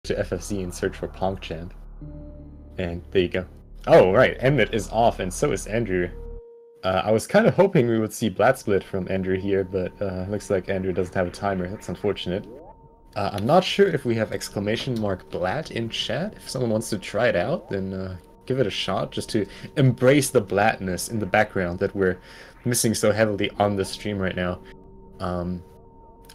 to FFZ and search for PonkChamp. And there you go. Oh, right, Enmet is off, and so is Andreww. I was kind of hoping we would see Blat Split from Andreww here, but looks like Andreww doesn't have a timer. That's unfortunate. I'm not sure if we have exclamation mark Blat in chat. If someone wants to try it out, then give it a shot, just to embrace the Blatness in the background that we're missing so heavily on the stream right now. But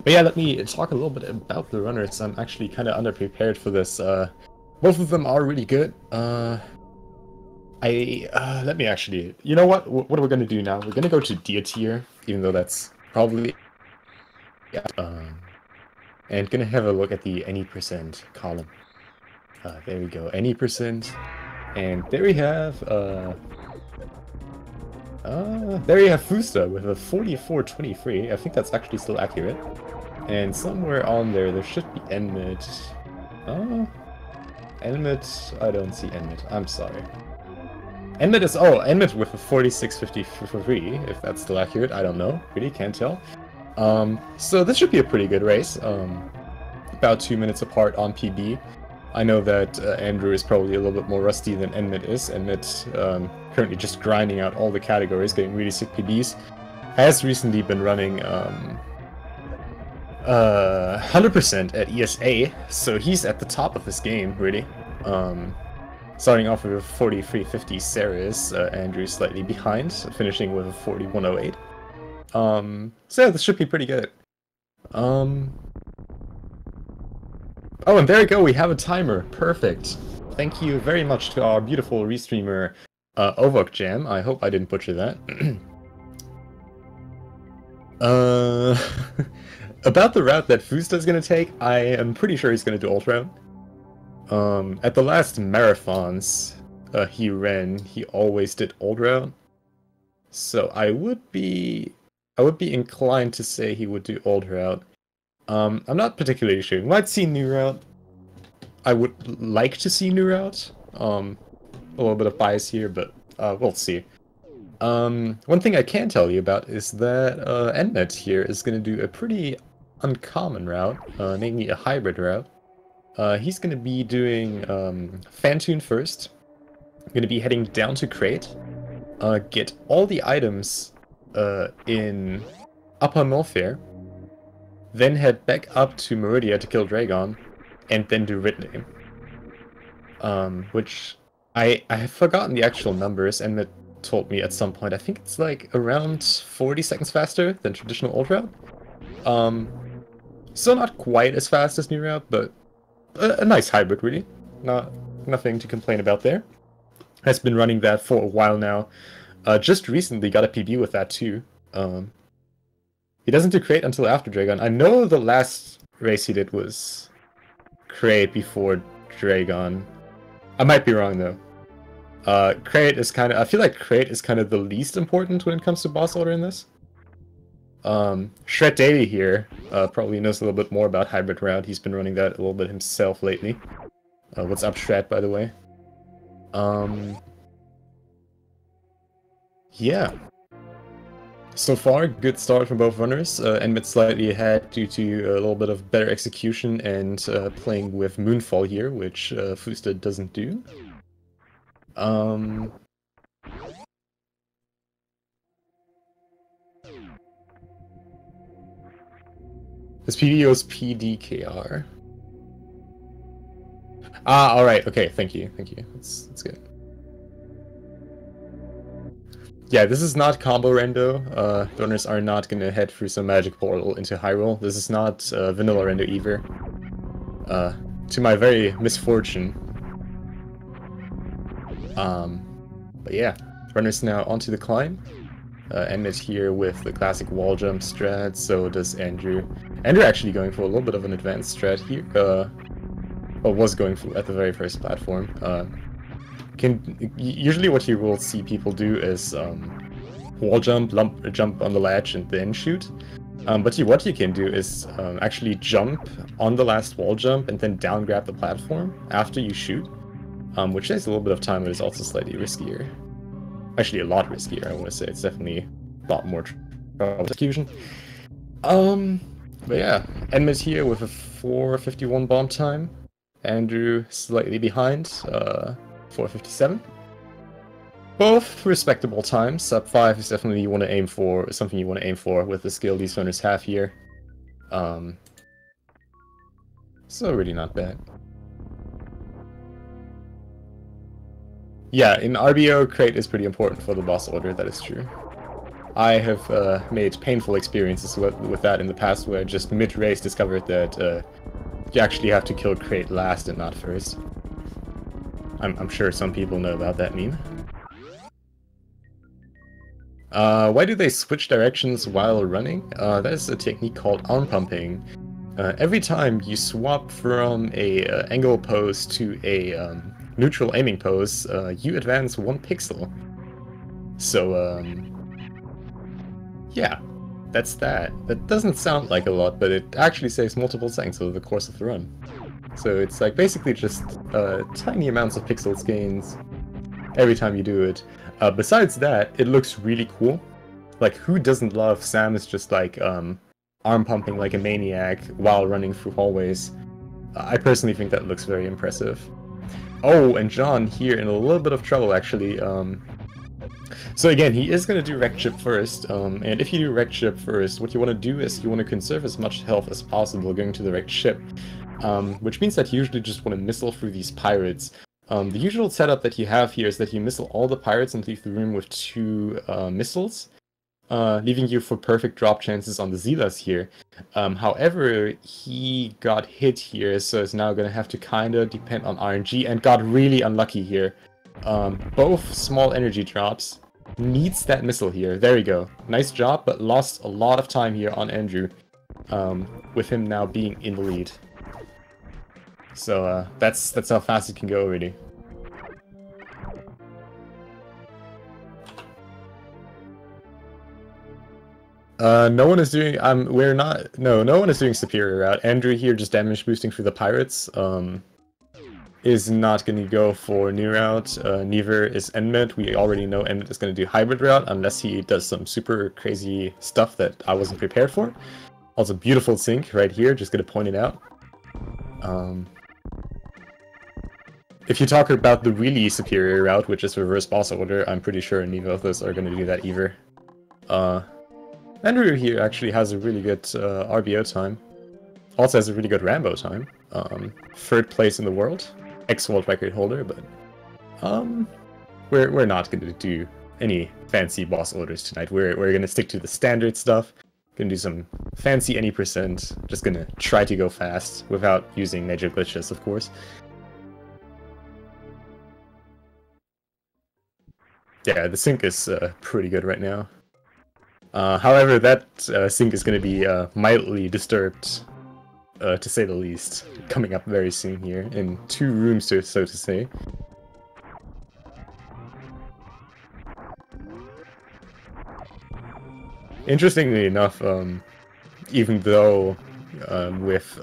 yeah, let me talk a little bit about the runners. I'm actually kind of underprepared for this. Both of them are really good. Let me actually, you know what we're gonna do now? We're gonna go to Dia tier, even though that's probably, and gonna have a look at the any percent column. There we go, any percent, and there we have Fusta with a 44.23. I think that's actually still accurate. And somewhere on there should be Enmet. Enmet, I don't see Enmet. I'm sorry. Enmet with a 46.53, if that's still accurate. I don't know. Really can't tell. So this should be a pretty good race. About 2 minutes apart on PB. I know that Andreww is probably a little bit more rusty than Enmet is. Enmet currently just grinding out all the categories, getting really sick PBs. Has recently been running 100% at ESA, so he's at the top of his game, really. Starting off with a 43.50 Ceres, Andreww slightly behind, finishing with a 41.08. So yeah, this should be pretty good. Oh, and there we go, we have a timer. Perfect. Thank you very much to our beautiful restreamer, Ovok Jam. I hope I didn't butcher that. About the route that Fusta is going to take, I am pretty sure he's going to do ult route. At the last marathons he ran, he always did ult route. So I would be inclined to say he would do ult route. I'm not particularly sure. We might see new route. I would like to see new route. A little bit of bias here, but we'll see. One thing I can tell you about is that Enmet here is going to do a pretty uncommon route, namely a hybrid route. He's going to be doing Fantune first. Going to be heading down to Crate, get all the items in Upper Norfair, then head back up to Meridia to kill Dragon, and then do Ridney. Which I have forgotten the actual numbers. Enmet told me at some point. I think it's like around 40 seconds faster than traditional ult route. Still not quite as fast as new route, but a nice hybrid, really. Nothing to complain about there. Has been running that for a while now. Just recently got a PB with that too. He doesn't do Crate until after Dragon. I know the last race he did was Crate before Dragon. I might be wrong though. Crate is kind of, I feel like Crate is kind of the least important when it comes to boss order in this. Shred Daily here probably knows a little bit more about hybrid route. He's been running that a little bit himself lately. What's up, Shred, by the way? Yeah. So far, good start from both runners. Enmet slightly ahead due to a little bit of better execution and playing with Moonfall here, which Fusta doesn't do. This PDO's PDKR. Ah, alright, okay, thank you. That's good. Yeah, this is not combo rando. Runners are not gonna head through some magic portal into Hyrule. This is not vanilla rando either. To my very misfortune. But yeah, runners now onto the climb. Enmet here with the classic wall jump strat, so does Andreww. Andreww actually going for a little bit of an advanced strat here. Or was going for at the very first platform. Usually what you will see people do is wall jump, jump on the ledge, and then shoot. But what you can do is actually jump on the last wall jump and then down grab the platform after you shoot, which takes a little bit of time, but is also slightly riskier. Actually, a lot riskier, I want to say. It's definitely a lot more trouble execution. But yeah, Enmet here with a 4:51 bomb time. Andreww slightly behind, 4:57. Both respectable times. Sub 5 is definitely something you want to aim for with the skill these runners have here. So really not bad. Yeah, in RBO, crate is pretty important for the boss order, that is true. I have made painful experiences with that in the past, where just mid-race discovered that you actually have to kill crate last and not first. I'm sure some people know about that meme. Why do they switch directions while running? That is a technique called arm pumping. Every time you swap from a angle pose to a neutral aiming pose, you advance 1 pixel. So, yeah, that's that. That doesn't sound like a lot, but it actually saves multiple seconds over the course of the run. So it's like basically just tiny amounts of pixels gains every time you do it. Besides that, it looks really cool. Like, who doesn't love Samus just like arm pumping like a maniac while running through hallways? I personally think that looks very impressive. Oh, and John here in a little bit of trouble actually. So again, he is going to do wrecked ship first, and if you do wrecked ship first, what you want to do is you want to conserve as much health as possible going to the wrecked ship, which means that you usually just want to missile through these pirates. The usual setup that you have here is that you missile all the pirates and leave the room with 2 missiles, leaving you for perfect drop chances on the Zeelas here. However, he got hit here, so is now going to have to kind of depend on RNG, and got really unlucky here. Both small energy drops. Needs that missile here. There we go. Nice job, but lost a lot of time here on Andreww, with him now being in the lead. So that's how fast it can go already. No one is doing. No one is doing superior route. Andreww here just damage boosting through the pirates. Is not going to go for new route. Neither is Enmet. We already know Enmet is going to do hybrid route unless he does some super crazy stuff that I wasn't prepared for. Also, beautiful sync right here. Just going to point it out. If you talk about the really superior route, which is reverse boss order, I'm pretty sure neither of those are going to do that either. Andreww here actually has a really good RBO time. Also has a really good Rambo time. 3rd place in the world. Ex-world record holder, but we're not going to do any fancy boss orders tonight. We're going to stick to the standard stuff. Gonna do some fancy any percent. Just gonna try to go fast without using major glitches, of course. Yeah, the sync is pretty good right now. However, that sync is going to be mildly disturbed, to say the least, coming up very soon here, in 2 rooms, so to say. Interestingly enough, even though with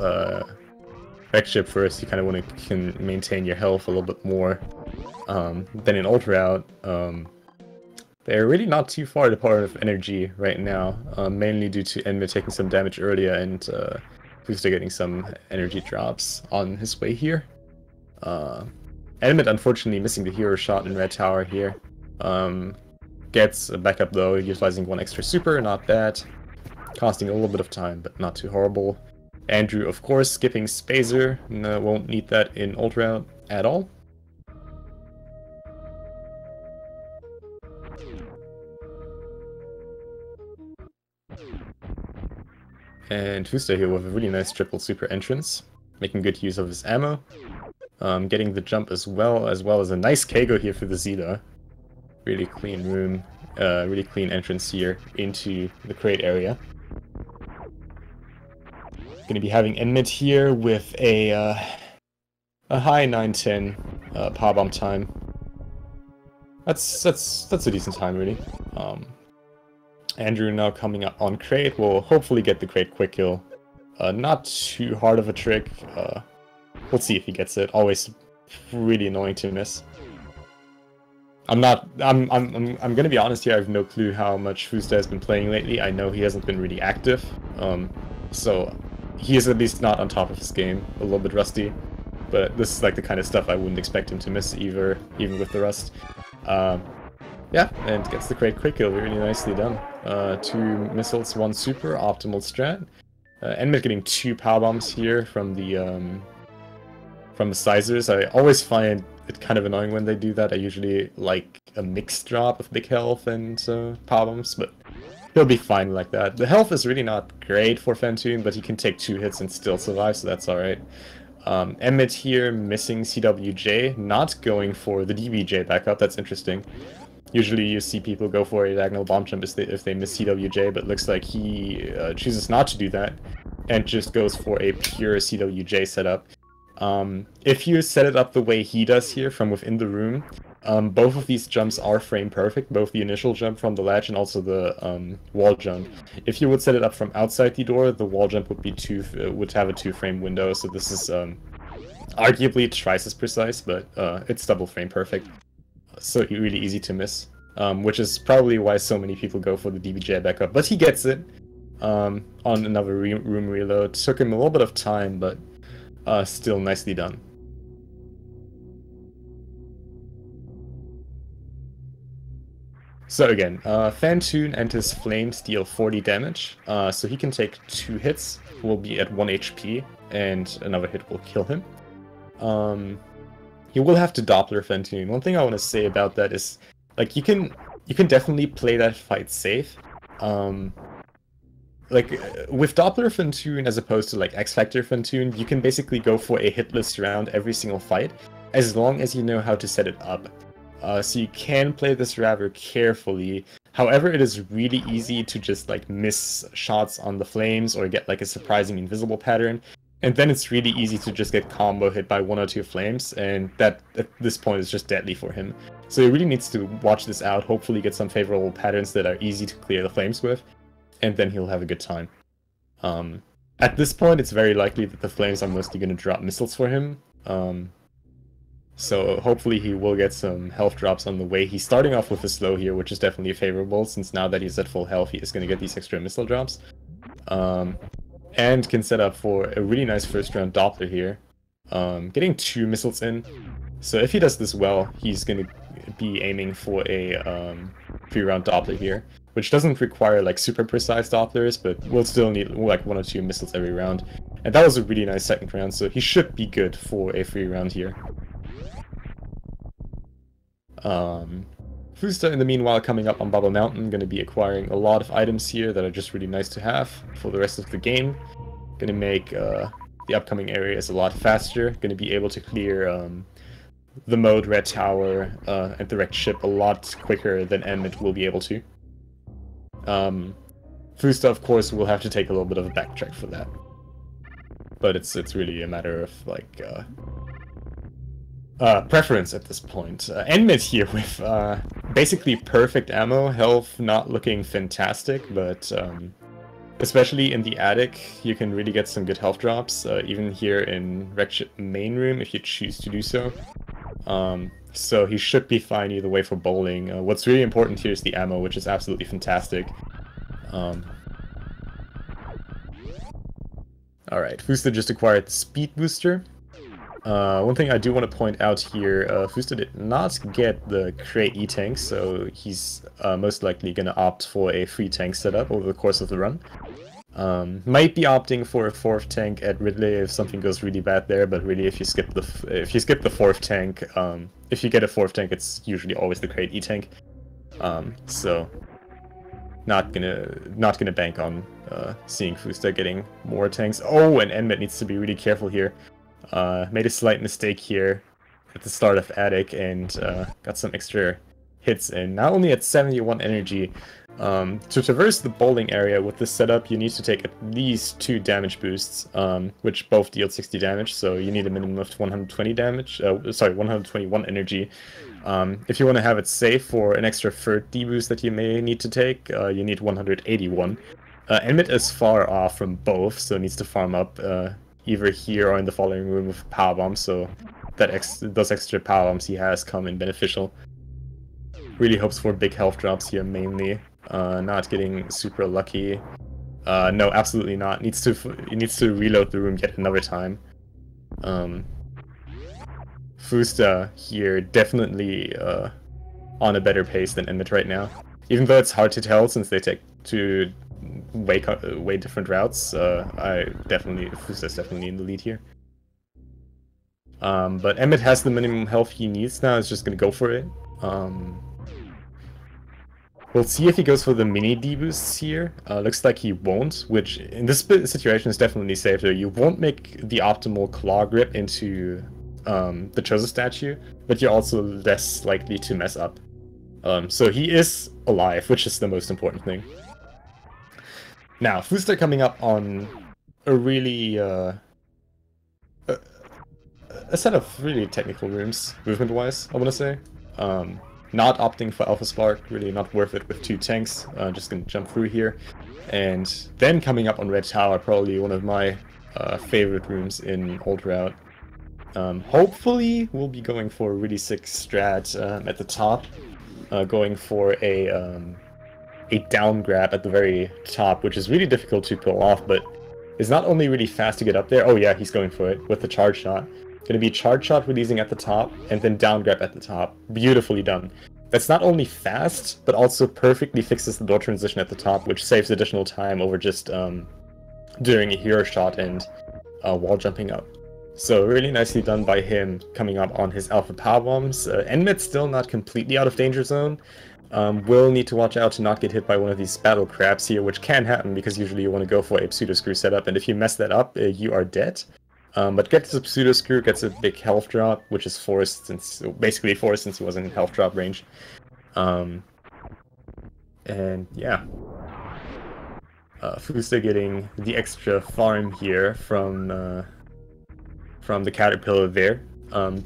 wrecked ship first, you kind of can maintain your health a little bit more than in ultra route. They're really not too far apart of energy right now, mainly due to Enmet taking some damage earlier and Fusta getting some energy drops on his way here. Enmet unfortunately missing the hero shot in red tower here. Gets a backup though, utilizing 1 extra super, not bad. Costing a little bit of time, but not too horrible. Andreww, of course, skipping Spazer, won't need that in ultra route at all. And Fusta here with a really nice triple super entrance, making good use of his ammo. Getting the jump as well as a nice Kago here for the Zeta. Really clean room, really clean entrance here into the crate area. Gonna be having Enmet here with a high 910 power bomb time. That's a decent time really. Andreww now coming up on crate will hopefully get the crate quick kill. Not too hard of a trick. We'll see if he gets it. Always really annoying to miss. I'm gonna be honest here. I have no clue how much Fusta has been playing lately. I know he hasn't been really active, so he is at least not on top of his game. A little bit rusty. but this is like the kind of stuff I wouldn't expect him to miss either, even with the rust. Yeah, and gets the crate quick kill, really nicely done. 2 missiles, 1 super, optimal strat. Enmet getting 2 power bombs here from the sizers. I always find it kind of annoying when they do that. I usually like a mixed drop of big health and power bombs, but he'll be fine like that. The health is really not great for Fantoon, but he can take 2 hits and still survive, so that's alright. Enmet here missing CWJ, not going for the DBJ backup. That's interesting. Usually you see people go for a diagonal bomb jump if they miss CWJ, but looks like he chooses not to do that and just goes for a pure CWJ setup. If you set it up the way he does here from within the room, both of these jumps are frame perfect, both the initial jump from the ledge and also the wall jump. If you would set it up from outside the door, the wall jump would be would have a 2-frame window, so this is arguably twice as precise, but it's double frame perfect. So really easy to miss, which is probably why so many people go for the DBJ backup. But he gets it on another room reload. Took him a little bit of time, but still nicely done. So again, Fantoon and his flames deal 40 damage, so he can take 2 hits, will be at 1 HP, and another hit will kill him. You will have to Doppler Fantoon. One thing I want to say about that is, like, you can definitely play that fight safe. Like, with Doppler Fantoon as opposed to, like, X-Factor Fantoon, you can basically go for a hitless round every single fight, as long as you know how to set it up. So you can play this rather carefully. However, it is really easy to just, like, miss shots on the flames or get, like, a surprising invisible pattern. And then it's really easy to just get combo hit by 1 or 2 flames, and that, at this point, is just deadly for him. So he really needs to watch this out, hopefully get some favorable patterns that are easy to clear the flames with, and then he'll have a good time. At this point, it's very likely that the flames are mostly going to drop missiles for him. So hopefully he will get some health drops on the way. He's starting off with a slow here, which is definitely favorable, since now that he's at full health, he is going to get these extra missile drops. And can set up for a really nice first round Doppler here. Getting 2 missiles in. So if he does this well, he's going to be aiming for a 3-round Doppler here, which doesn't require like super precise Dopplers, but will still need like 1 or 2 missiles every round. And that was a really nice second round, so he should be good for a 3-round here. Fusta, in the meanwhile, coming up on Bubble Mountain, going to be acquiring a lot of items here that are just really nice to have for the rest of the game. Going to make the upcoming areas a lot faster. Going to be able to clear the mode Red Tower and the wrecked ship a lot quicker than Enmet will be able to. Fusta, of course, will have to take a little bit of a backtrack for that. But it's really a matter of, like, preference at this point. Enmet here with basically perfect ammo, health not looking fantastic, but especially in the attic, you can really get some good health drops, even here in Wrecked Ship main room if you choose to do so. So he should be fine either way for bowling. What's really important here is the ammo, which is absolutely fantastic. Alright, Fusta just acquired the speed booster. One thing I do want to point out here, Fusta did not get the crate E-tank, so he's most likely going to opt for a free tank setup over the course of the run. Might be opting for a 4th tank at Ridley if something goes really bad there, but really if you skip the 4th tank, if you get a 4th tank, it's usually always the crate E-tank. So not gonna bank on seeing Fusta getting more tanks. Oh, and Enmet needs to be really careful here. Made a slight mistake here at the start of Attic and got some extra hits in. Not only at 71 energy, to traverse the bowling area with this setup, you need to take at least 2 damage boosts, which both deal 60 damage, so you need a minimum of 120 damage, sorry, 121 energy. If you want to have it safe for an extra 30 boost that you may need to take, you need 181. Enmet is far off from both, so needs to farm up either here or in the following room with power bombs, so that those extra power bombs he has come in beneficial. Really hopes for big health drops here mainly. Not getting super lucky. No, absolutely not. He needs to reload the room yet another time. Fusta here definitely on a better pace than Enmet right now. Even though it's hard to tell since they take two way different routes, Fusta's definitely in the lead here. But Enmet has the minimum health he needs now. He's just gonna go for it. We'll see if he goes for the mini deboosts here. Looks like he won't, which in this situation is definitely safer. You won't make the optimal claw grip into the Chozo statue, but you're also less likely to mess up. So he is alive, which is the most important thing. Now, Fusta coming up on a really a set of really technical rooms, movement-wise, I want to say. Not opting for Alpha Spark, really not worth it with 2 tanks. Just gonna jump through here. And then coming up on Red Tower, probably one of my favorite rooms in Old Route. Hopefully we'll be going for a really sick strat at the top. Going for a down grab at the very top, which is really difficult to pull off, but is not only really fast to get up there. Oh yeah, he's going for it with the charge shot. Gonna be charge shot releasing at the top, and then down grab at the top. Beautifully done. That's not only fast, but also perfectly fixes the door transition at the top, which saves additional time over just doing a hero shot and wall jumping up. So really nicely done by him coming up on his alpha power bombs. Enmet's still not completely out of danger zone. Will need to watch out to not get hit by one of these battle crabs here, which can happen because usually you want to go for a pseudo screw setup, and if you mess that up, you are dead. But gets a pseudo screw, gets a big health drop, which is basically forced since he wasn't in health drop range. And yeah, Fusta getting the extra farm here from the caterpillar there.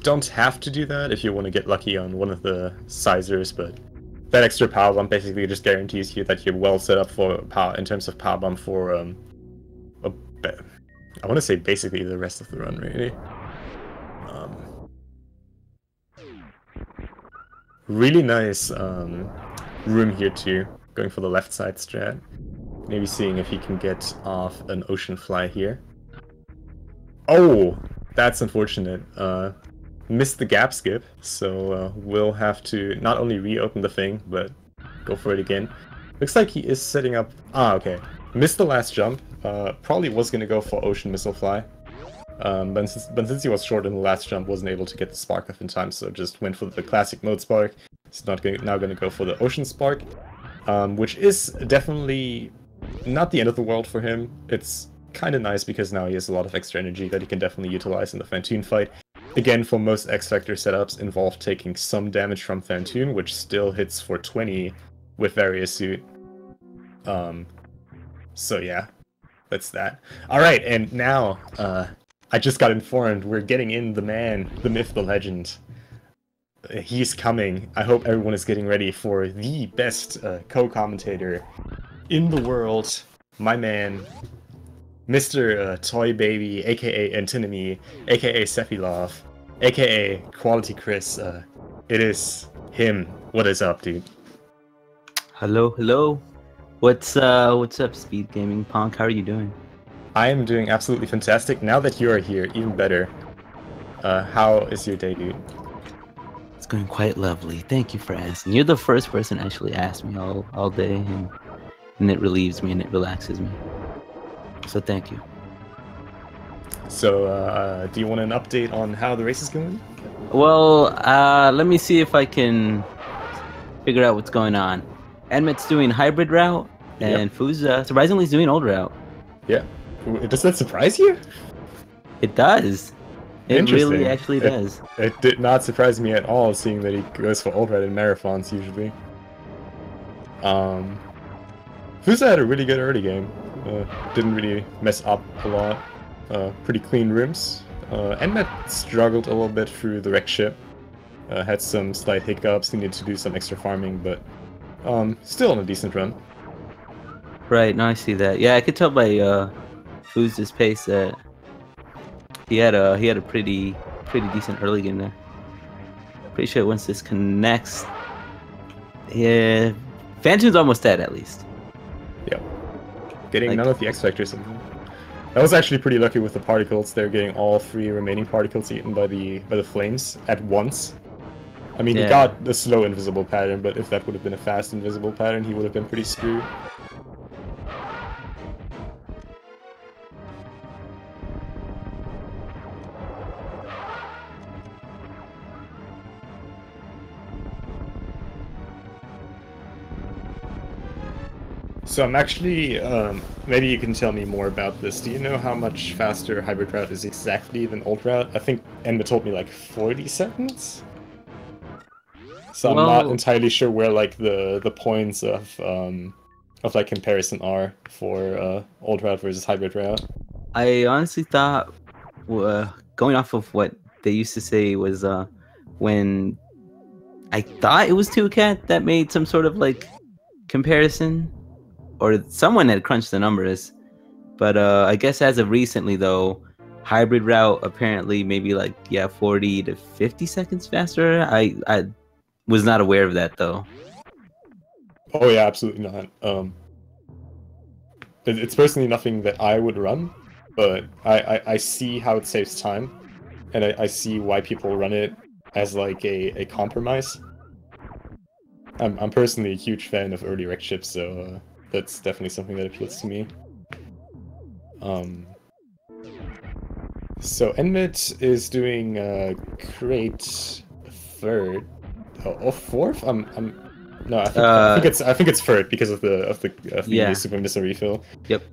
Don't have to do that if you want to get lucky on one of the sizers, but that extra power bomb basically just guarantees you that you're well set up for power in terms of power bomb for I want to say basically the rest of the run, really. Really nice room here too, going for the left side strat. Maybe seeing if he can get off an ocean fly here. Oh, that's unfortunate. Missed the gap skip, so we'll have to not only reopen the thing, but go for it again. Looks like he is setting up... Ah, okay. Missed the last jump. Probably was going to go for Ocean Missile Fly. But since he was short in the last jump, wasn't able to get the Spark off in time, so just went for the classic mode Spark. He's now going to go for the Ocean Spark, which is definitely not the end of the world for him. It's kind of nice because now he has a lot of extra energy that he can definitely utilize in the Phantoon fight. Again, for most X-Factor setups involve taking some damage from Phantoon, which still hits for 20 with Various Suit. So yeah, that's that. Alright, and now, I just got informed we're getting in the man, the myth, the legend. He's coming. I hope everyone is getting ready for the best co-commentator in the world. My man, Mr. Toy Baby, aka Antinomy, aka Sephilov, aka Quality Chris. It is him. What is up, dude? Hello. What's up, Speed Gaming Punk? How are you doing? I am doing absolutely fantastic. Now that you are here, even better. How is your day, dude? It's going quite lovely. Thank you for asking. You're the first person to actually ask me all day, and it relieves me and it relaxes me. So thank you. So, do you want an update on how the race is going? Well, let me see if I can figure out what's going on. Enmet's doing hybrid route, and Fusa surprisingly is doing old route. Yeah. Does that surprise you? It does. It really actually does. It did not surprise me at all, seeing that he goes for old route in marathons usually. Fusa had a really good early game. Didn't really mess up a lot. Pretty clean rims. Enmet struggled a little bit through the wreck ship. Had some slight hiccups, needed to do some extra farming, but still on a decent run. Right, no, I see that. Yeah, I could tell by Fusa's pace that he had a pretty decent early game there. Pretty sure once this connects, yeah, Phantoon's almost dead at least. Yeah, getting none of the X Factors. That was actually pretty lucky with the particles. They're getting all 3 remaining particles eaten by the flames at once. I mean, he Yeah. got the slow invisible pattern, but if that would have been a fast invisible pattern, he would have been pretty screwed. So I'm actually, maybe you can tell me more about this. Do you know how much faster hybrid route is exactly than old route? I think Enmet told me like 40 seconds? So I'm not Well, entirely sure where like the points of like comparison are for old route versus hybrid route. I honestly thought, going off of what they used to say was when I thought it was 2Cat that made some sort of like comparison, or someone had crunched the numbers. But I guess as of recently though, hybrid route apparently maybe like 40 to 50 seconds faster. I was not aware of that though. Oh yeah, absolutely not. It's personally nothing that I would run, but I see how it saves time, and I see why people run it as like a compromise. I'm personally a huge fan of early rec chips, so that's definitely something that appeals to me. So Enmet is doing crate third, oh fourth. No, I think it's third because of the super missile refill. Yep.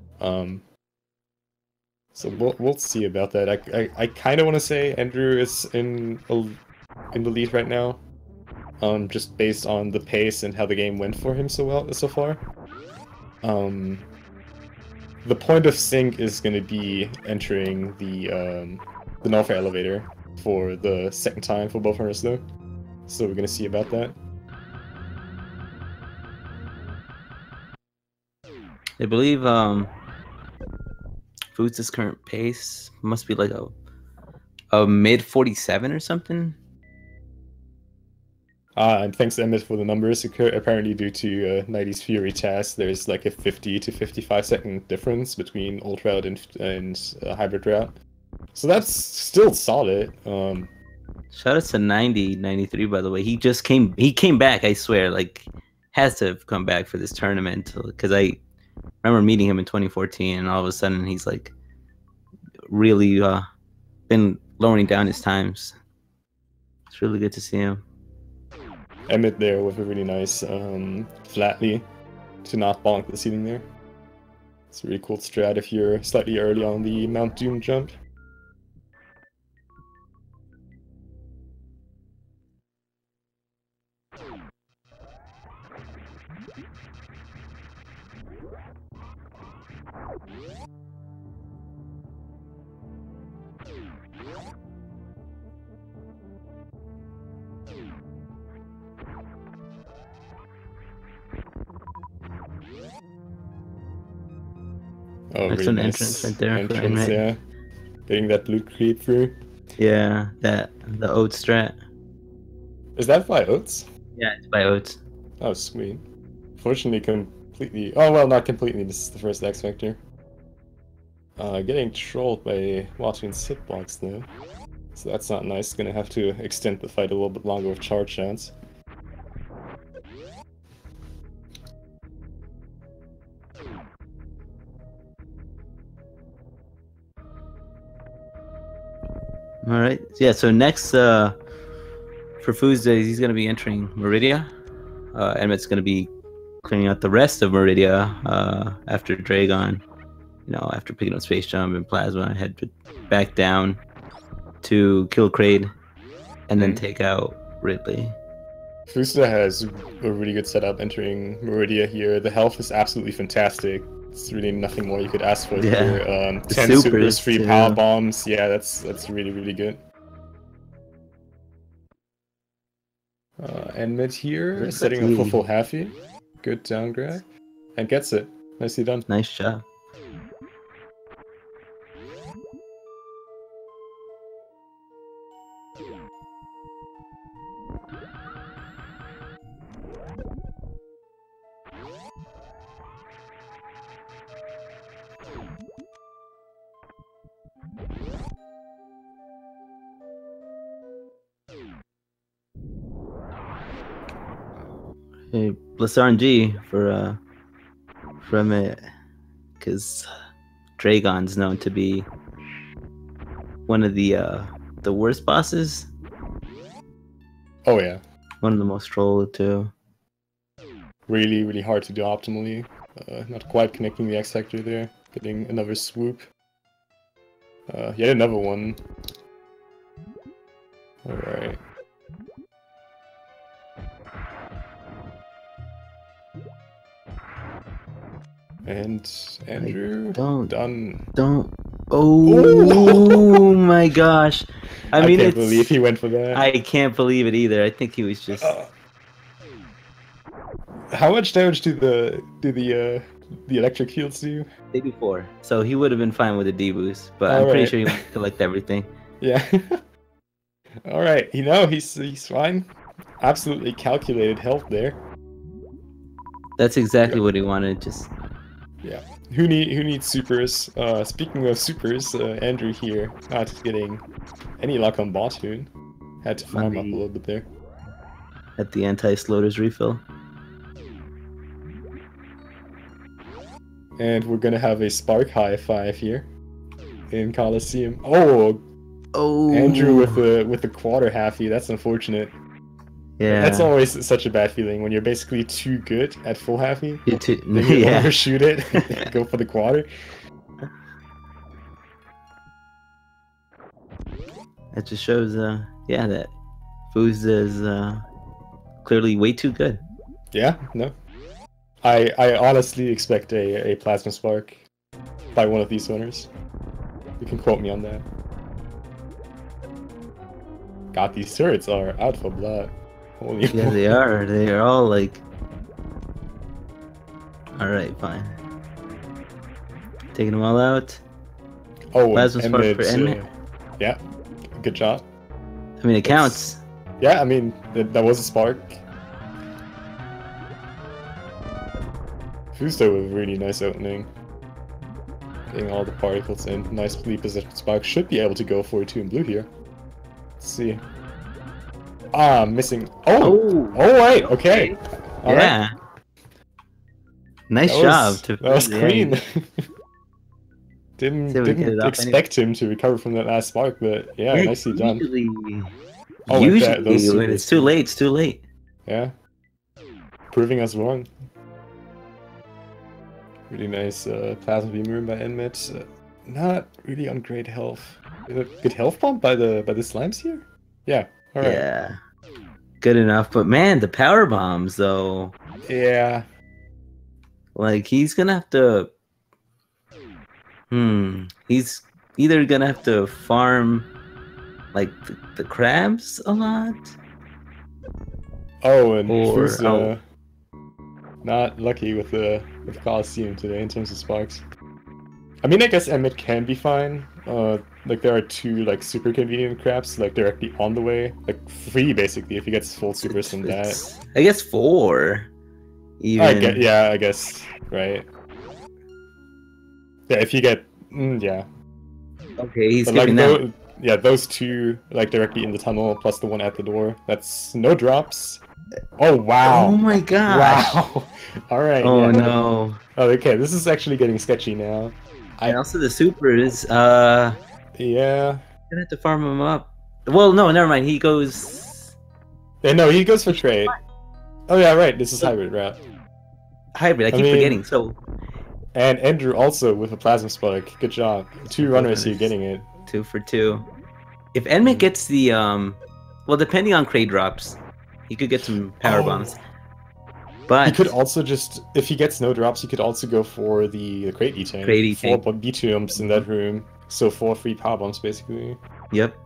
So we'll see about that. I kind of want to say Andreww is in the lead right now, just based on the pace and how the game went for him so far. The point of sync is going to be entering the Nullfire elevator for the second time for both runners though. So we're going to see about that. I believe Foods' current pace must be like a mid 47 or something. And thanks to Enmet for the numbers. Apparently, due to 90's Fury task, there's like a 50 to 55 second difference between old route and hybrid route. So that's still solid. Shout out to 93 by the way. He came back, I swear, like has to have come back for this tournament, because I remember meeting him in 2014 and all of a sudden he's like really been lowering down his times. It's really good to see him. Enmet there with a really nice flatly to not bonk the ceiling there. It's a really cool strat if you're slightly early on the Mount Doom jump. Oh, That's really an nice entrance right there for entrance, Enmet. yeah. Getting that loot creep through. Yeah, the Oats strat. Is that by Oats? Yeah, it's by Oats. Oh, sweet. Fortunately, completely. Oh, well, not completely. This is the first X Factor. Getting trolled by Watchman's hitbox, though. So that's not nice. Gonna have to extend the fight a little bit longer with charge shots. All right. Yeah. So next, for Foods Days, he's gonna be entering Meridia. Emmet's gonna be clearing out the rest of Meridia after Dragon. You know, after picking up Space Jump and Plasma, head back down to kill Kraid and then take out Ridley. Fusta has a really good setup entering Meridia here. The health is absolutely fantastic. It's really nothing more you could ask for here. 10 supers, 3 power bombs. Yeah, that's really, really good. Enmet here, setting up for full halfie. Good down grab. And gets it. Nicely done. Nice job. Hey, plus RNG for from it, because Dragon's known to be one of the worst bosses. Oh yeah, One of the most trolled too. really, really hard to do optimally. Not quite connecting the X Factor there. Getting another swoop. Yet another one. Alright. And Andreww, done. Don't. Oh my gosh! I mean, can't believe he went for that. I can't believe it either. I think he was just. How much damage do the electric fields do? They do 4, so he would have been fine with a D boost. But I'm pretty sure he would collect everything. Yeah. All right. You know he's fine. Absolutely calculated health there. That's exactly what he wanted. Just. Yeah. Who needs supers? Speaking of supers, Andreww here not getting any luck on Bottoon. Had to farm up a little bit there. At the anti-sloaters refill. And we're gonna have a Spark High 5 here in Coliseum. Oh, Andreww with the quarter halfie. That's unfortunate. Yeah, that's always such a bad feeling when you're basically too good at full halfie. Then you overshoot it, and go for the quarter. That just shows, yeah, that Fooz is clearly way too good. Yeah, no. I honestly expect a Plasma Spark by one of these winners. You can quote me on that. God, these turrets are out for blood. Holy yeah, they are. They are all like... Alright, fine. Taking them all out. Oh, Plasma Spark for Enmet. Yeah, good job. I mean, it counts. Yeah, I mean, that was a spark. Fusto with a really nice opening. Getting all the particles in. Nicely positioned spark. Should be able to go for 2 in blue here. Let's see. Ah, missing. Oh, wait, okay. All right. Nice job. That was clean. Didn't expect him to recover from that last spark, but yeah, nicely done. Usually when it's too late, it's too late. Yeah. Proving us wrong. Really nice Plasma Beam Room by Enmet. Not really on great health. Is it good health pump by the slimes here? Yeah. All right. Yeah. Good enough, but man, the power bombs though. Yeah. Like he's gonna have to. He's either gonna have to farm like the crabs a lot. Oh, and Fu's not lucky with the Coliseum today in terms of sparks. I mean, I guess Enmet can be fine. Like there are 2 like super convenient crabs like directly on the way, like 3 basically if he gets full supers from that. I guess 4. Even. I guess right. Yeah, if you get yeah. Okay, he's skipping that. Yeah, those 2 like directly in the tunnel plus the one at the door. That's no drops. Oh wow! Oh my god! Wow! All right. Oh no! Oh, okay, this is actually getting sketchy now. And also the supers. Yeah. Gonna have to farm him up. Well, no, never mind. He goes. Yeah, no, he goes for trade. Oh yeah, right. This is hybrid route. Hybrid. I keep forgetting. So. And Andreww also with a Plasma Spark. Good job. 2 runners here getting it. 2 for 2. If Enmet gets the well, depending on crate drops, he could get some power bombs. But he could also just, if he gets no drops, he could also go for the crate eating. 4 B2ums in that room, so 4 free power bombs basically. Yep.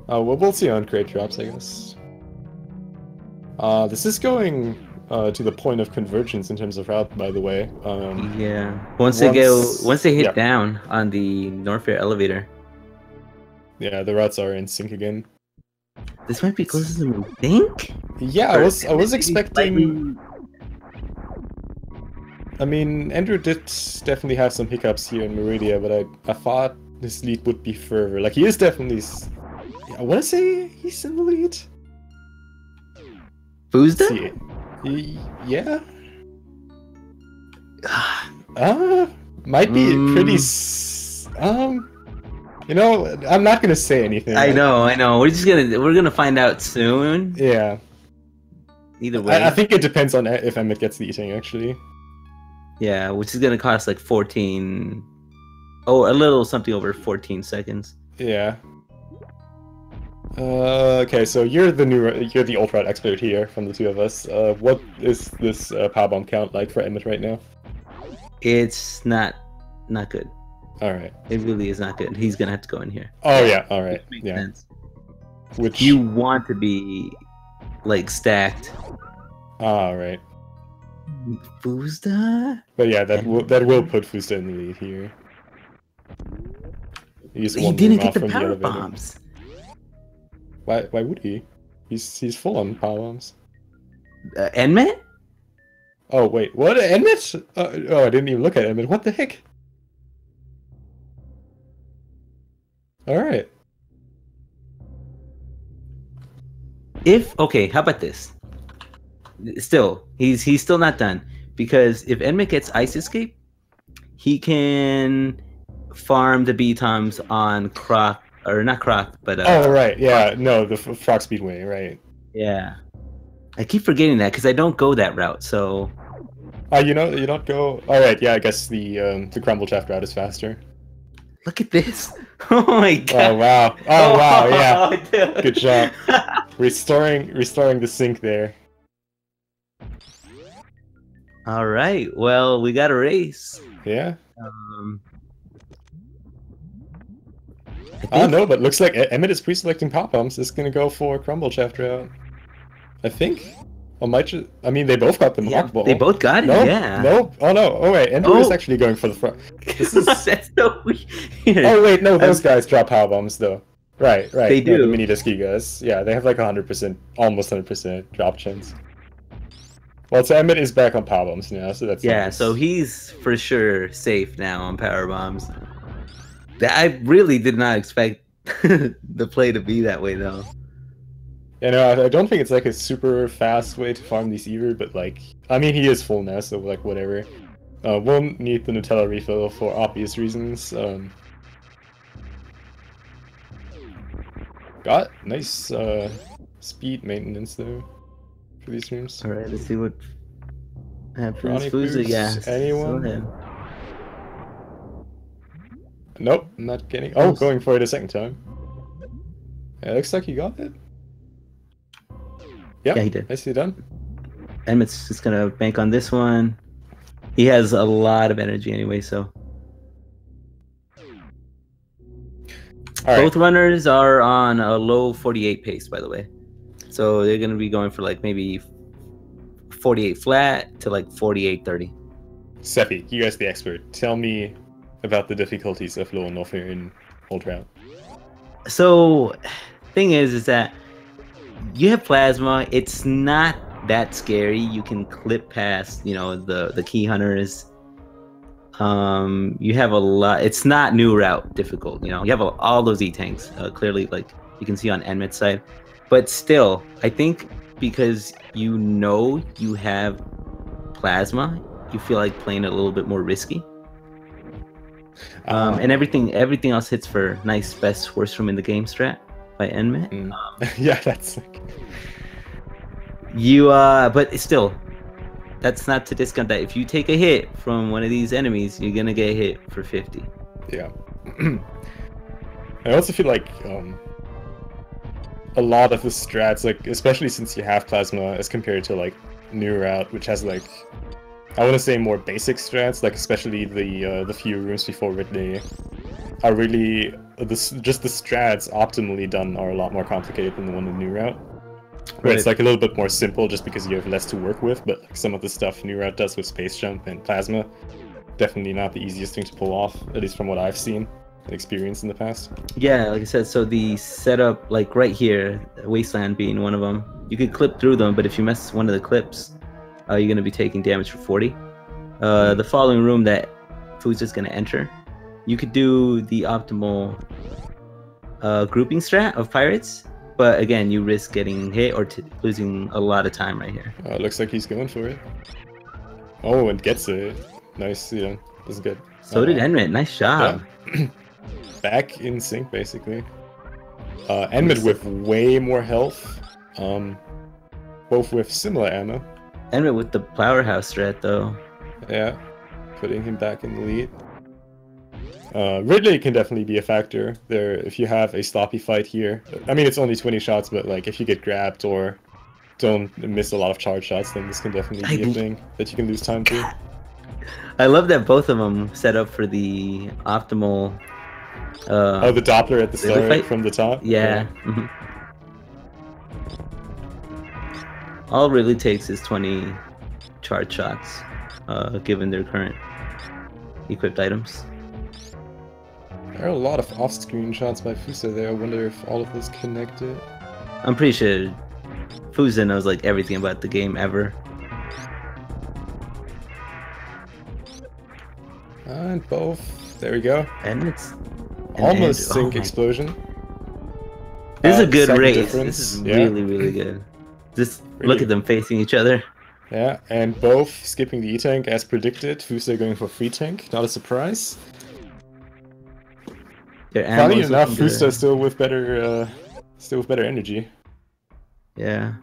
Well, we'll see on crate drops, I guess. This is going to the point of convergence in terms of route, by the way. Yeah. Once they hit down on the Norfair elevator. Yeah, the routes are in sync again. This might be closer than we think. Yeah, I was expecting. I mean, Andreww did definitely have some hiccups here in Meridia, but I thought his lead would be further. Like he is definitely I want to say he's in the lead. Fuzda? Yeah. Might be pretty. You know, I'm not gonna say anything. I know. We're gonna find out soon. Yeah. Either way. I think it depends on if Enmet gets the eating, actually. Yeah, which is gonna cost like 14. Oh, a little something over 14 seconds. Yeah. Okay, so you're the Ultra Route expert here from the two of us. What is this power bomb count like for Enmet right now? It's not good. All right. It really is not good. He's gonna have to go in here. Oh yeah. All right. Which makes Yeah. sense. Which You want to be like stacked. All right. Fuzda? But yeah, that will put Fuzda in the lead here. He's He one didn't room get off the from power elevator. bombs. Why would he? He's full on power bombs. Enmet? Oh wait, what? Enmet? Oh, I didn't even look at Enmet. What the heck? All right. Okay, how about this? Still, he's still not done, because if Enmet gets Ice Escape, he can farm the B-toms on Croc, or not Croc, but oh right, yeah, no, the Frog Speedway, right? Yeah, I keep forgetting that because I don't go that route. So, you don't go. All right, yeah, I guess the Crumble Shaft route is faster. look at this! Oh my god! Oh wow! Oh wow! Yeah, dude. good job. Restoring the sync there. All right. Well, we got a race. Yeah. I don't know, but looks like Enmet is pre-selecting pop bombs. It's gonna go for Crumble Shaft route. I think. Or might just, I mean, they both got the Mark Ball. They both got it. No, Yeah. no. Oh no. Oh wait, Andreww is actually going for the front. This is. That's so weird. Oh wait, no, those guys drop power bombs though. Right. They do. No, the mini disky guys. Yeah, they have like 100%, almost 100% drop chance. Well, so Enmet is back on power bombs now, so that's yeah. nice. So he's for sure safe now on power bombs. I really did not expect the play to be that way though. Yeah, no, I don't think it's like a super fast way to farm these either, but like, I mean, he is full now, so like whatever. Won't need the Nutella refill for obvious reasons. Got nice speed maintenance though for these rooms. All right, let's see what happens. Chronic Fuzda, boost, yeah. anyone? Go ahead. Nope, not getting. Oh, going for it a second time. Yeah, looks like he got it. Yep, Yeah, he did. Nicely done. Enmet's just gonna bank on this one. He has a lot of energy anyway, so. All right. Both runners are on a low 48 pace, by the way. So they're gonna be going for like maybe 48 flat to like 48-30. Seppi, you guys the expert. Tell me about the difficulties of low and warfare in Old Route. So, thing is that you have plasma. It's not that scary. You can clip past, the key hunters. You have a lot. It's not new route difficult. You have all those E-tanks. Clearly, like you can see on Enmet's side, but still, I think because you have plasma, you feel like playing it a little bit more risky. And everything else hits for nice best worst room in the game strat by Enmet. Yeah, that's like but still, that's not to discount that if you take a hit from one of these enemies, you're gonna get hit for 50. Yeah. I also feel like a lot of the strats, like especially since you have plasma as compared to like new route, which has like I want to say more basic strats, like especially the few rooms before Ridley, are really just the strats optimally done are a lot more complicated than the one in new route. Where it's like a little bit more simple just because you have less to work with, but like some of the stuff new route does with space jump and plasma, definitely not the easiest thing to pull off, at least from what I've seen and experienced in the past. Yeah, like I said, so the setup, like right here, Wasteland being one of them, you could clip through them, but if you miss one of the clips, you're going to be taking damage for 40. The following room that Food's just going to enter, you could do the optimal grouping strat of pirates, but again, you risk getting hit or losing a lot of time right here. Looks like he's going for it. Oh, and gets it. Nice, yeah, that's good. So did Enmet. Nice job. Yeah. Back in sync, basically. Enmet with way more health. Both with similar ammo. Enmet with the powerhouse strat, though. Yeah, putting him back in the lead. Ridley can definitely be a factor there if you have a sloppy fight here. I mean, it's only 20 shots, but like if you get grabbed or don't miss a lot of charge shots, then this can definitely be a thing that you can lose time to. I love that both of them set up for the optimal. Oh, the Doppler at the start from the top? Yeah. Mm-hmm. All it really takes is 20 charge shots, given their current equipped items. There are a lot of off-screen shots by Fusa there. I wonder if all of this connected. I'm pretty sure Fusa knows like everything about the game ever. And both. There we go. And it's almost sync explosion. This is a good race. Difference. This is really, really good. Just look at them facing each other. Yeah, and both skipping the E-Tank as predicted. Fusa going for free tank. Not a surprise. Funny enough, Fusa still with better energy. Yeah.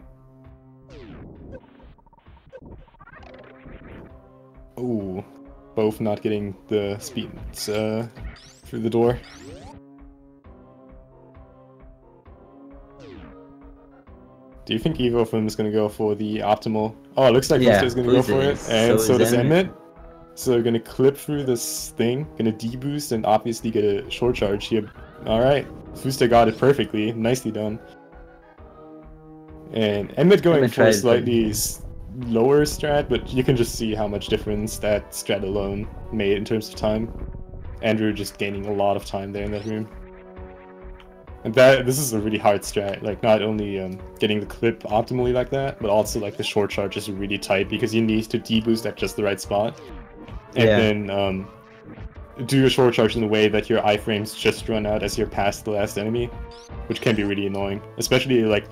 Ooh, both not getting the speed through the door. Do you think Evo Film is going to go for the optimal? Oh, it looks like Fusa is going to go for it, and so does Enmet. So they're going to clip through this thing, going to deboost, and obviously get a short charge here. Alright, Fusa got it perfectly. Nicely done. And Enmet going for a slightly lower strat, but you can just see how much difference that strat alone made in terms of time. Andreww just gaining a lot of time there in that room. And this is a really hard strat, like not only getting the clip optimally like that, but also like the short charge is really tight because you need to deboost at just the right spot. And then do a short charge in a way that your iframes just run out as you're past the last enemy, which can be really annoying. Especially like,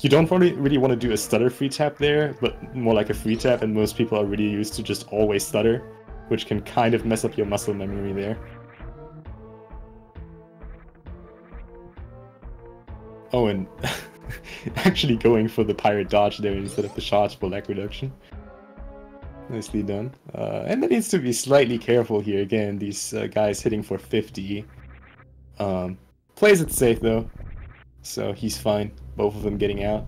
you don't really want to do a stutter free tap there, but more like a free tap, and most people are really used to just always stutter, which can kind of mess up your muscle memory there. Oh, and actually going for the pirate dodge there instead of the shots for lag reduction. Nicely done. And it needs to be slightly careful here. Again, these guys hitting for 50. Plays it safe though, so he's fine. Both of them getting out.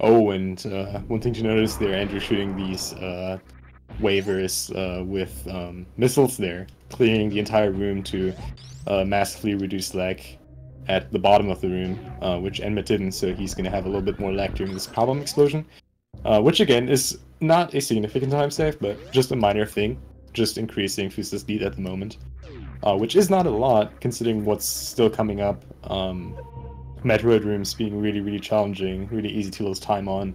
Oh, and one thing to notice there, Andreww shooting these waivers with missiles there, clearing the entire room to massively reduce lag at the bottom of the room, which Enmet didn't, so he's going to have a little bit more lag during this problem explosion. Which again is not a significant time save, but just a minor thing, just increasing Fusa's lead at the moment. Which is not a lot, considering what's still coming up. Metroid rooms being really, really challenging, really easy to lose time on.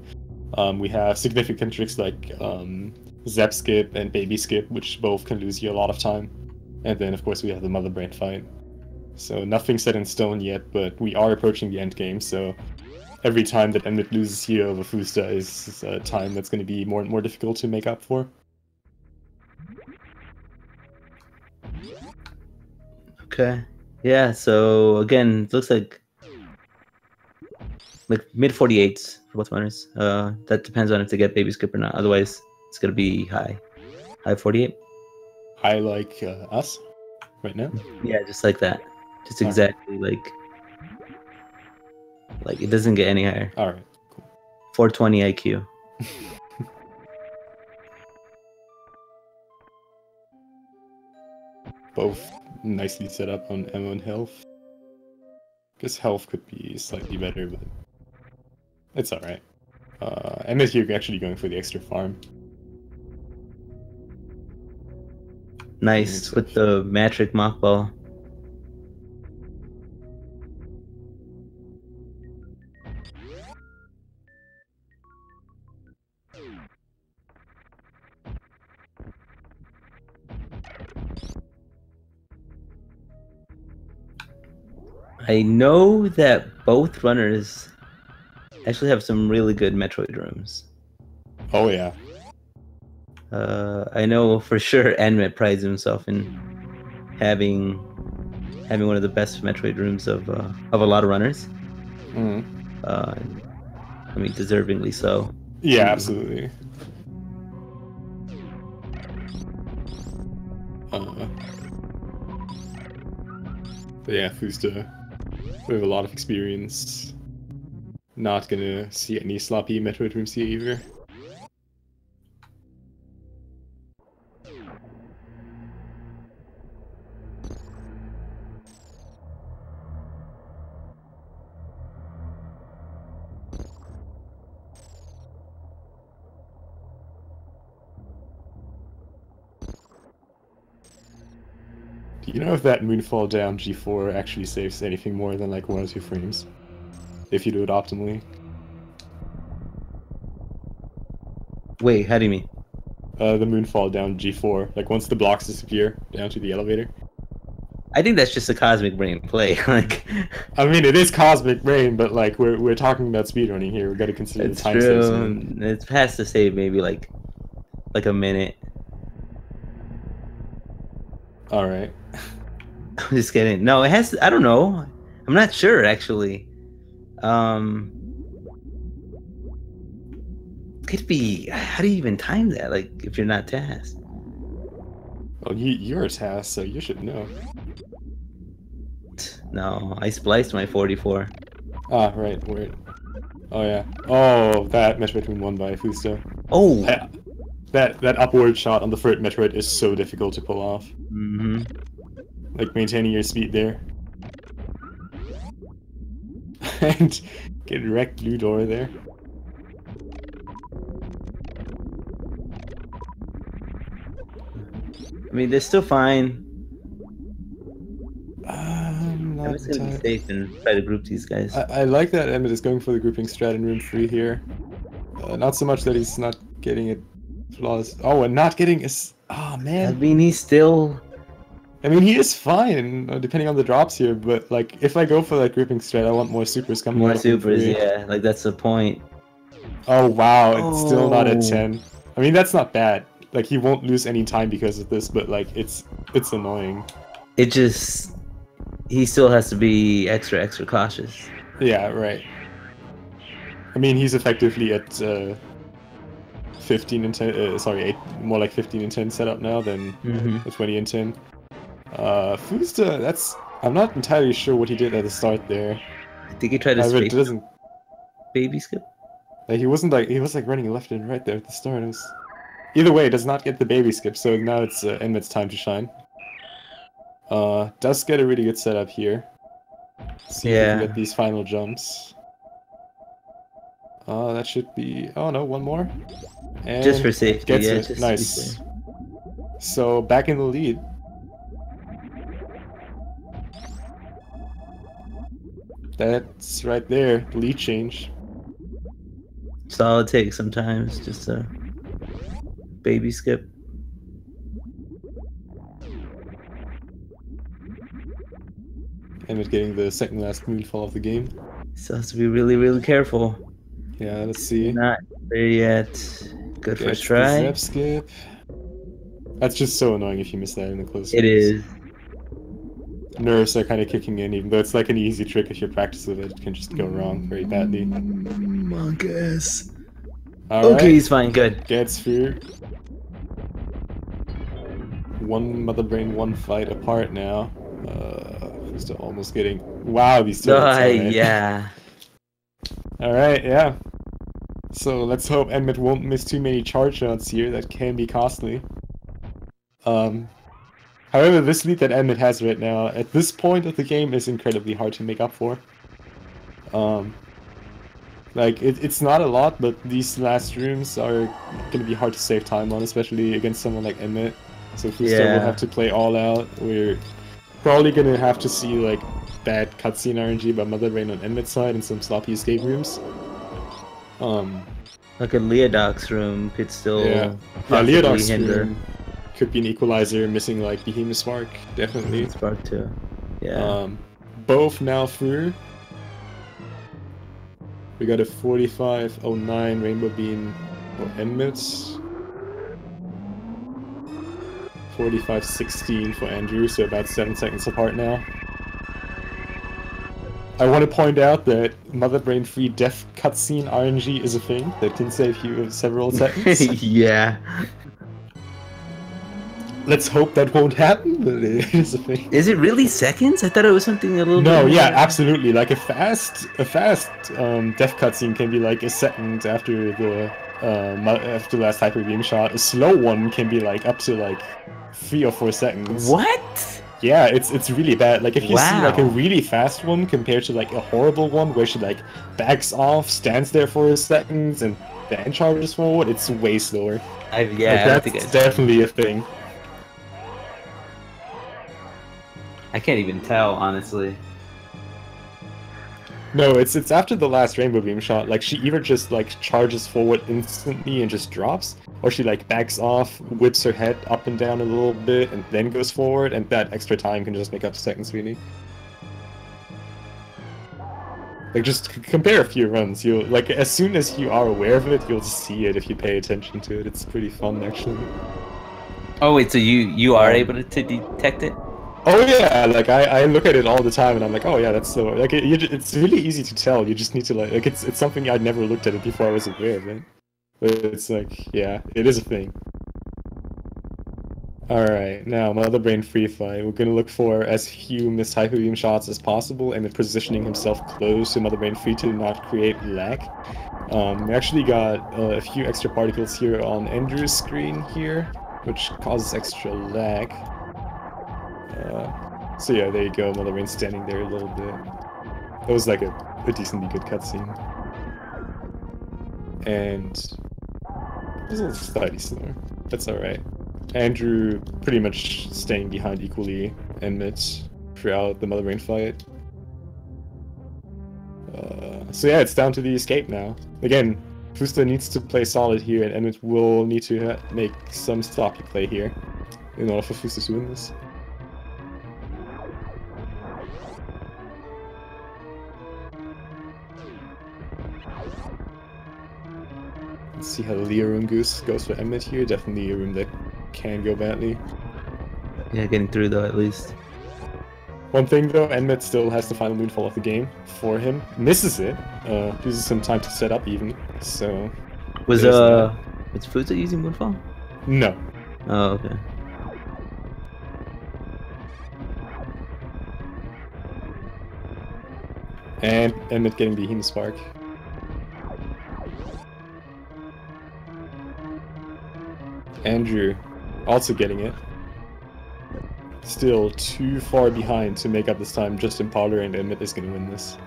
We have significant tricks like Zap Skip and Baby Skip, which both can lose you a lot of time. And then, of course, we have the Mother Brain fight. So nothing set in stone yet, but we are approaching the end game, so every time that Enmet loses here over Fusa is a time that's going to be more and more difficult to make up for. Okay. Yeah, so again, it looks like mid 48s for both runners. That depends on if they get Baby Skip or not. Otherwise, it's going to be high 48. High like us right now? Yeah, just like that. Just exactly like it doesn't get any higher. All right, cool. 420 IQ. Both nicely set up on ammo and health. Guess health could be slightly better, but it's alright. Enmet here actually going for the extra farm. Nice with the Matric Mockball. I know that both runners actually have some really good Metroid rooms. Oh yeah. I know for sure Enmet prides himself in having one of the best Metroid rooms of a lot of runners. Mm. I mean, deservingly so. Yeah, absolutely. But yeah, Fusta, we have a lot of experience. Not gonna see any sloppy Metroid rooms here either. Do you know if that Moonfall down G4 actually saves anything more than like 1 or 2 frames? If you do it optimally. Wait, how do you mean? The Moonfall down G4, like once the blocks disappear down to the elevator. I think that's just a cosmic brain play. Like, I mean, it is Cosmic Brain, but like we're talking about speedrunning here. We got to consider the it's time saves. true. It has to save maybe like a minute. All right. I'm just kidding. No, it has to, I don't know. I'm not sure actually. Could be. How do you even time that? Like, if you're not tasked. Well, you're a task, so you should know. No, I spliced my 44. Ah, right. Word. Oh yeah. Oh, that Metroid Room 1 by Fusto. Oh. That upward shot on the third Metroid is so difficult to pull off. Mm-hmm. Like maintaining your speed there. And get wrecked blue door there. I mean, they're still fine. I'm not just gonna be safe and try to group these guys. I like that Enmet is going for the grouping strat in room 3 here. Not so much that he's not getting it flawless. Oh, and not getting his... Oh, man. I mean, he's still... I mean, he is fine, depending on the drops here, but, like, if I go for that grouping strat, I want more supers coming out. More supers, yeah. Like, that's the point. Oh, wow. It's still not at 10. I mean, that's not bad. Like, he won't lose any time because of this, but, like, it's annoying. It just... He still has to be extra cautious. Yeah, right. I mean, he's effectively at 15 and 10, sorry, 8, more like 15 and 10 setup now than 20 and 10. Fusta, that's... I'm not entirely sure what he did at the start there. I think he tried to space doesn't... baby skip? Like, he wasn't like... He was like running left and right there at the start. It was... Either way, it does not get the baby skip, so now it's Enmet's time to shine. Does get a really good setup here. See if we can get these final jumps. That should be... Oh no, one more. And just for safety, gets yeah. it. Just nice. So, back in the lead. That's right there, the lead change. Solid take sometimes, just a baby skip. Enmet getting the second last moonfall of the game. So has to be really careful. Yeah, let's see. Not there yet. Good first try. Zep skip. That's just so annoying if you miss that in the close. It is. Nerves are kind of kicking in, even though it's like an easy trick if you practice with it. It can just go wrong very badly. Monkus. Okay, right. He's fine. Good. Gets through. One mother brain, one fight apart now. Still almost getting... Wow, these two yeah. Alright, yeah. So let's hope Enmet won't miss too many charge shots here. That can be costly. However, this lead that Enmet has right now, at this point of the game, is incredibly hard to make up for. Like, it's not a lot, but these last rooms are gonna be hard to save time on, especially against someone like Enmet. So Fusta will have to play all out. We're probably gonna have to see, like, bad cutscene RNG by Mother Brain on Enmet's side and some sloppy escape rooms. Like a Leodoc's room could still Leodoc's hinder. room could be an equalizer, missing like Behemoth Spark, definitely. Spark too. Yeah. both now through. We got a 45.09 Rainbow Beam for Enmet. 45.16 for Andreww, so about 7 seconds apart now. I want to point out that Mother Brain Free Death cutscene RNG is a thing that can save you several seconds. Yeah. Let's hope that won't happen, but it is a thing. Is it really seconds? I thought it was something a little bit No, more. yeah, absolutely. Like a fast death cutscene can be like a second after the last hyper beam shot. A slow one can be like up to like 3 or 4 seconds. What? Yeah, it's really bad. Like if you see like a Wow. really fast one compared to like a horrible one where she like backs off, stands there for a second, and then charges forward, it's way slower. Yeah, Like, I that's think definitely a thing. I can't even tell, honestly. No, it's after the last rainbow beam shot. Like she either just like charges forward instantly and just drops, or she like backs off, whips her head up and down a little bit, and then goes forward, and that extra time can just make up seconds really. Like just compare a few runs. You'll like as soon as you are aware of it, you'll see it if you pay attention to it. It's pretty fun actually. Oh wait, so you are able to detect it? Oh yeah, like I look at it all the time and I'm like, oh yeah, that's so like it's really easy to tell. You just need to like it's something I'd never looked at it before I was aware of it. But it's like yeah, it is a thing. All right, now Mother Brain Free Fight. We're gonna look for as few missed hyper beam shots as possible and then positioning himself close to Mother Brain Free to not create lag. We actually got a few extra particles here on Andrew's screen here, which causes extra lag. So yeah, there you go, Mother Brain standing there a little bit. That was like a decently good cutscene. And it was a little slightly slower. That's alright. Andreww pretty much staying behind equally Enmet throughout the Mother Brain fight. So yeah, it's down to the escape now. Again, Fusta needs to play solid here, and Enmet will need to make some stocky play here in order for Fusta to win this. Let's see how the Leo Room Goose goes for Enmet here. Definitely a room that can go badly. Yeah, getting through though at least. One thing though, Enmet still has the final moonfall of the game for him. Misses it. Loses some time to set up even. So Was Fuza using Moonfall? no. Oh, okay. And Enmet getting the Behemoth Spark. Andreww also getting it. Still too far behind to make up this time. Just Impala and Enmet is going to win this.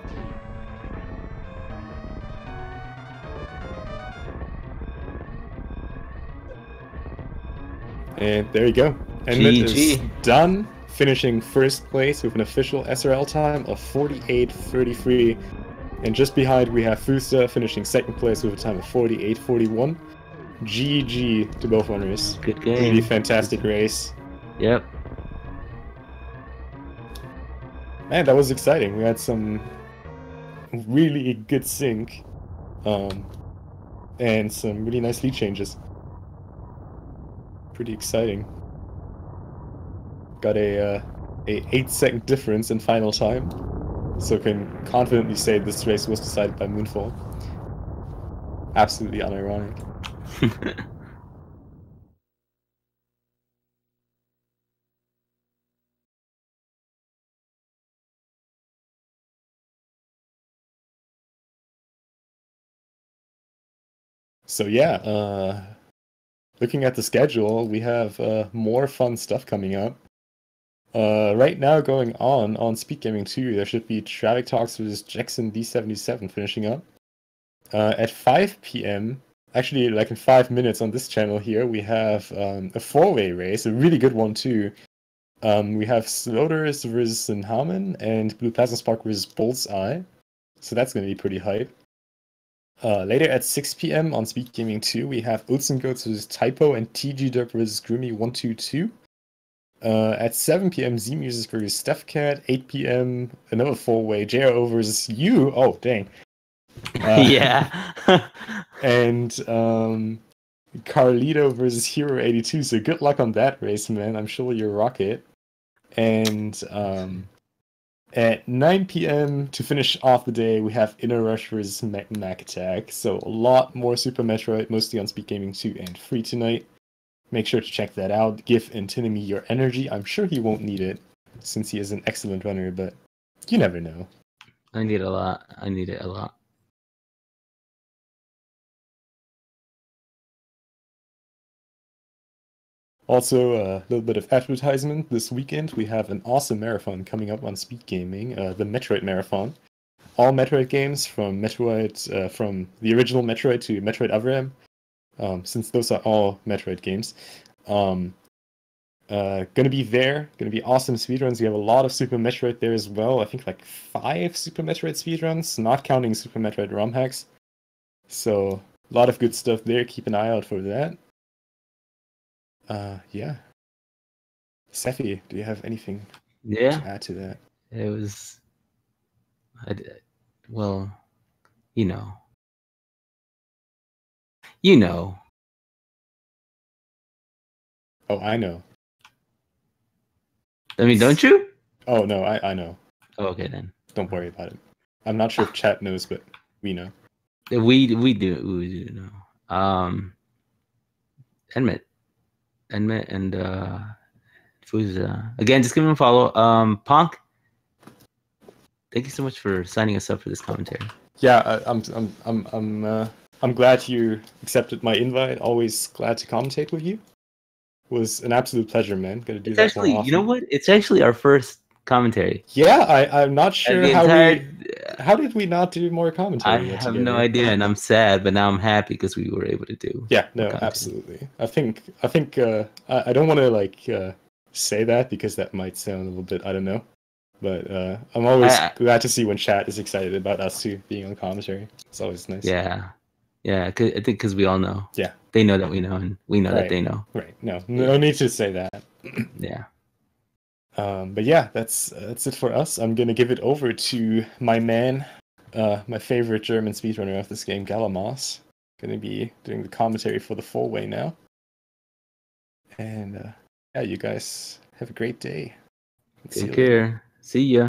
And there you go. Enmet is done, finishing first place with an official SRL time of 48:33. And just behind we have Fusta finishing second place with a time of 48:41. GG to both runners. Good game. Really fantastic race. Yep. Man, that was exciting. We had some really good sync. And some really nice lead changes. Pretty exciting. Got a 8-second difference in final time. So can confidently say this race was decided by Moonfall. Absolutely unironic. So yeah, looking at the schedule, we have more fun stuff coming up. Right now going on Speed Gaming 2, there should be Traffic Talks with Jackson D77 finishing up. At 5 p.m., actually like in 5 minutes on this channel here, we have a 4-way race, a really good one too. We have Sloters versus Sinhamen and Blue Plasma Spark versus Bullseye. So that's going to be pretty hype. Later at 6 p.m. on Speed Gaming 2, we have Oats and Goats versus Typo and TG Derp versus Groomy 122. At 7 p.m., Z Music versus Steph Cat. 8 p.m., another four-way. JRO versus you. Oh, dang. Yeah. And Carlito versus Hero 82. So good luck on that race, man. I'm sure you'll rock it. And at 9 p.m. to finish off the day, we have Inner Rush versus Mac Attack. So a lot more Super Metroid, mostly on Speed Gaming 2 and free tonight. Make sure to check that out. Give Antinemy your energy. I'm sure he won't need it, since he is an excellent runner, but you never know. I need it a lot. I need it a lot. Also, a little bit of advertisement. This weekend, we have an awesome marathon coming up on Speed Gaming, the Metroid Marathon. All Metroid games from Metroid, from the original Metroid to Metroid Other M, since those are all Metroid games. Gonna be there. Gonna be awesome speedruns. We have a lot of Super Metroid there as well. I think like 5 Super Metroid speedruns, not counting Super Metroid ROM hacks. So a lot of good stuff there. Keep an eye out for that. Yeah. Sephi, do you have anything to add to that? It was, well, you know. You know. Oh, I know. I mean, don't you? Oh, no, I know. Oh, okay, then. Don't worry about it. I'm not sure if chat knows, but we know. We do know. Enmet and Fuza. Again, just give him a follow. Ponk, thank you so much for signing us up for this commentary. Yeah, I'm glad you accepted my invite. Always glad to commentate with you. It was an absolute pleasure, man. Gonna do that more often. You know what? It's actually our first commentary. Yeah, I'm not sure how did we not do more commentary I yet have together? no idea, and I'm sad, but now I'm happy because we were able to do. Yeah, no, absolutely. I think I don't want to like say that because that might sound a little bit, I don't know, but I'm always glad to see when chat is excited about us too being on commentary. It's always nice. Yeah, I think because we all know. Yeah, they know that we know, and we know that they know. Right. No need to say that. Yeah. But yeah, that's it for us. I'm gonna give it over to my man, my favorite German speedrunner of this game, Galamos. Gonna be doing the commentary for the four-way now. And yeah, you guys have a great day. Take care. See ya.